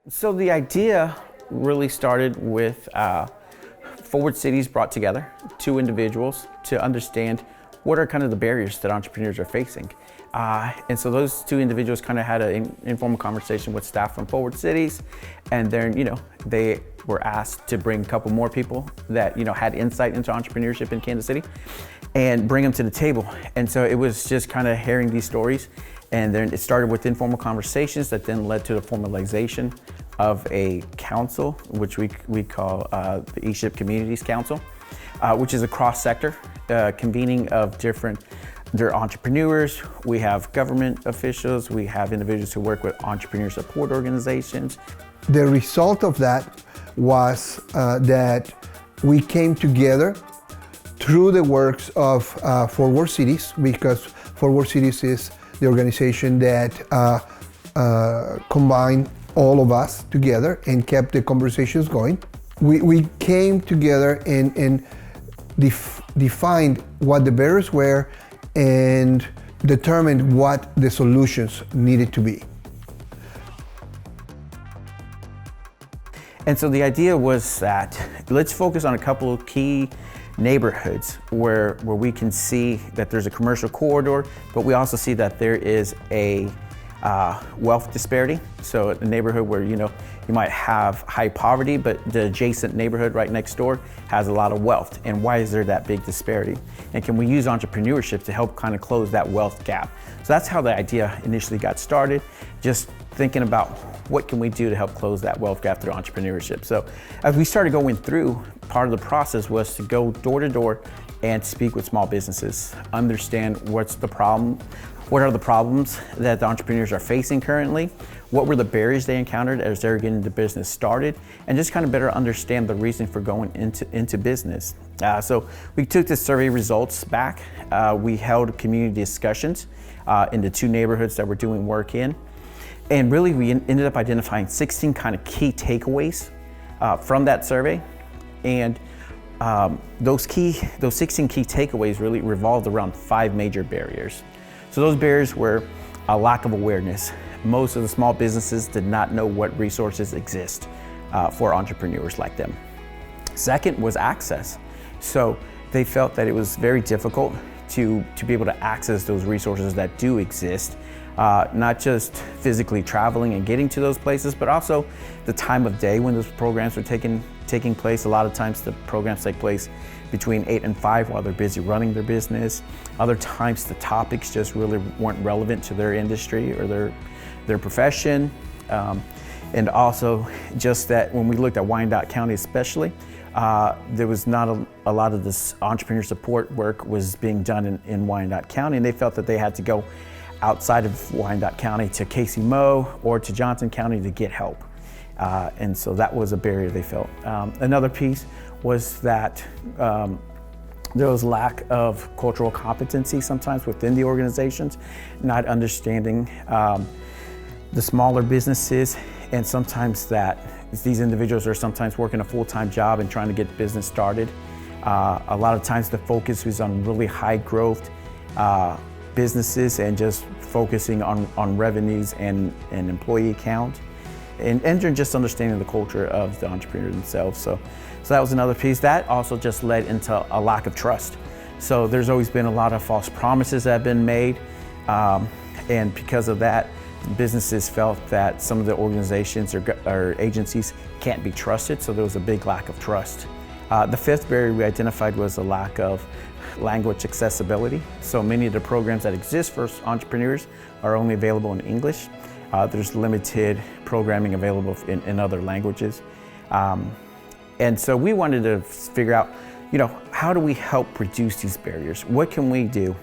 So the idea really started with Forward Cities brought together two individuals to understand what are kind of the barriers that entrepreneurs are facing. And so those two individuals kind of had an informal conversation with staff from Forward Cities, and then, they were asked to bring a couple more people that, had insight into entrepreneurship in Kansas City and bring them to the table. And so it was just kind of hearing these stories, and then it started with informal conversations that then led to the formalization of a council, which we call the E-Ship Communities Council, which is a cross-sector convening of different entrepreneurs. We have government officials, we have individuals who work with entrepreneur support organizations. The result of that was that we came together through the works of Forward Cities, because Forward Cities is the organization that combined all of us together and kept the conversations going. We came together and defined what the barriers were and determined what the solutions needed to be. And so the idea was that let's focus on a couple of key neighborhoods where we can see that there's a commercial corridor, but we also see that there is a wealth disparity. So a neighborhood where you might have high poverty, but the adjacent neighborhood right next door has a lot of wealth. And why is there that big disparity? And can we use entrepreneurship to help kind of close that wealth gap? So that's how the idea initially got started, just thinking about what can we do to help close that wealth gap through entrepreneurship. So as we started going through, part of the process was to go door to door and speak with small businesses, understand what are the problems that the entrepreneurs are facing currently, what were the barriers they encountered as they were getting the business started, and just kind of better understand the reason for going into business. So we took the survey results back. We held community discussions in the two neighborhoods that we're doing work in. And really, we ended up identifying 16 kind of key takeaways from that survey. And those 16 key takeaways really revolved around 5 major barriers. So those barriers were a lack of awareness. Most of the small businesses did not know what resources exist for entrepreneurs like them. Second was access. So they felt that it was very difficult to be able to access those resources that do exist. Not just physically traveling and getting to those places, but also the time of day when those programs were taking place. A lot of times the programs take place between 8 and 5 while they're busy running their business. Other times the topics just really weren't relevant to their industry or their profession. And also just that when we looked at Wyandotte County especially, there was not a lot of this entrepreneur support work was being done in Wyandotte County, and they felt that they had to go outside of Wyandotte County to Casey Mo or to Johnson County to get help. And so that was a barrier they felt. Another piece was that there was lack of cultural competency sometimes within the organizations, not understanding the smaller businesses, and sometimes that these individuals are sometimes working a full-time job and trying to get business started. A lot of times the focus was on really high growth businesses and just focusing on revenues and employee count, and just understanding the culture of the entrepreneur themselves. So that was another piece. That also just led into a lack of trust. So there's always been a lot of false promises that have been made, and because of that, businesses felt that some of the organizations or agencies can't be trusted, so there was a big lack of trust. The fifth barrier we identified was a lack of language accessibility. So many of the programs that exist for entrepreneurs are only available in English. There's limited programming available in other languages. And so we wanted to figure out, how do we help reduce these barriers? What can we do?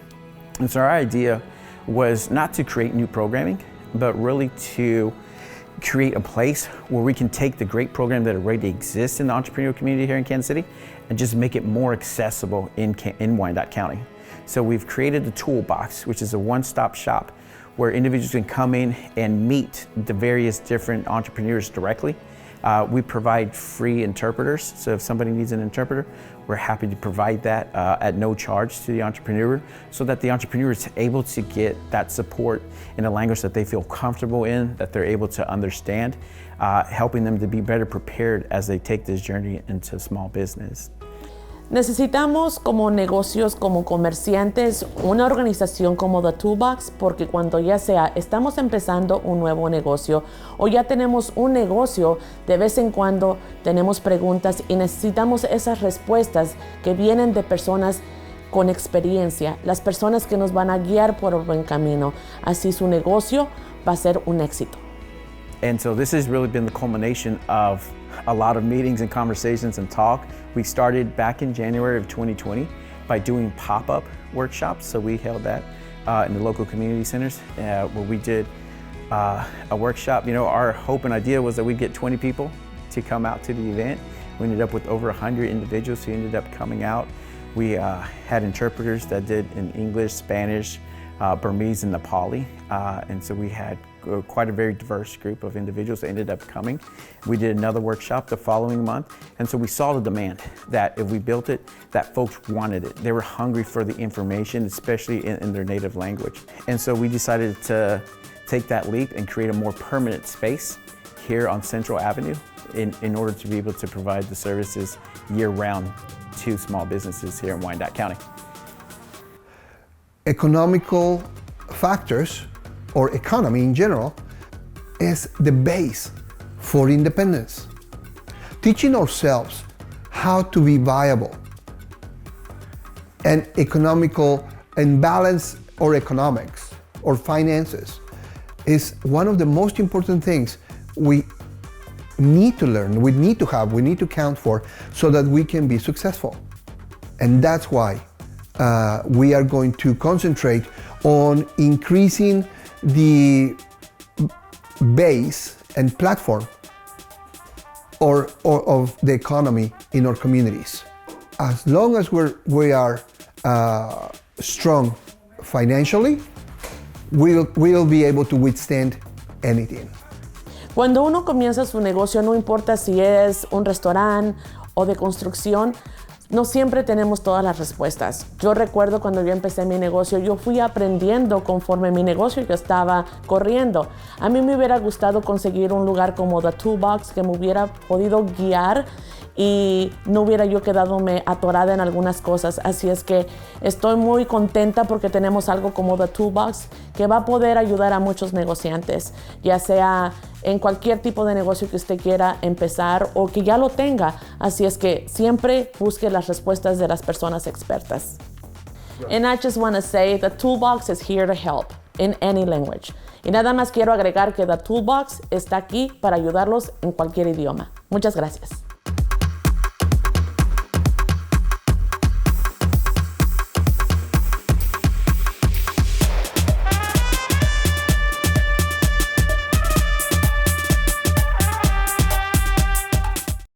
And so our idea was not to create new programming, but really to create a place where we can take the great program that already exists in the entrepreneurial community here in Kansas City and just make it more accessible in Wyandotte County. So we've created the Toolbox, which is a one-stop shop where individuals can come in and meet the various different entrepreneurs directly, We provide free interpreters, so if somebody needs an interpreter, we're happy to provide that at no charge to the entrepreneur, so that the entrepreneur is able to get that support in a language that they feel comfortable in, that they're able to understand, helping them to be better prepared as they take this journey into small business. Necesitamos como negocios, como comerciantes, una organización como The Toolbox, porque cuando ya sea estamos empezando un nuevo negocio o ya tenemos un negocio, de vez en cuando tenemos preguntas y necesitamos esas respuestas que vienen de personas con experiencia, las personas que nos van a guiar por el buen camino. Así su negocio va a ser un éxito. And so this has really been the culmination of a lot of meetings and conversations and talk. We started back in January of 2020 by doing pop-up workshops. So we held that in the local community centers where we did a workshop. You know, our hope and idea was that we'd get 20 people to come out to the event. We ended up with over 100 individuals who ended up coming out. We had interpreters that did in English, Spanish, Burmese, and Nepali. And so we had quite a very diverse group of individuals that ended up coming. We did another workshop the following month, and so we saw the demand that if we built it, that folks wanted it. They were hungry for the information, especially in their native language. And so we decided to take that leap and create a more permanent space here on Central Avenue in order to be able to provide the services year-round to small businesses here in Wyandotte County. Economical factors, or economy in general, is the base for independence. Teaching ourselves how to be viable and economical and balance our economics or finances is one of the most important things we need to learn, we need to have, we need to count for so that we can be successful. And that's why we are going to concentrate on increasing the base and platform or of the economy in our communities. As long as we are strong financially, we'll be able to withstand anything. Cuando uno comienza su negocio, no importa si es un restaurante o de construcción, no siempre tenemos todas las respuestas. Yo recuerdo cuando yo empecé mi negocio, yo fui aprendiendo conforme mi negocio yo estaba corriendo. A mí me hubiera gustado conseguir un lugar como The Toolbox que me hubiera podido guiar y no hubiera yo quedadome atorada en algunas cosas. Así es que estoy muy contenta porque tenemos algo como The Toolbox que va a poder ayudar a muchos negociantes, ya sea en cualquier tipo de negocio que usted quiera empezar o que ya lo tenga. Así es que siempre busque las respuestas de las personas expertas. And I just want to say the Toolbox is here to help in any language. Y nada más quiero agregar que the Toolbox está aquí para ayudarlos en cualquier idioma. Muchas gracias.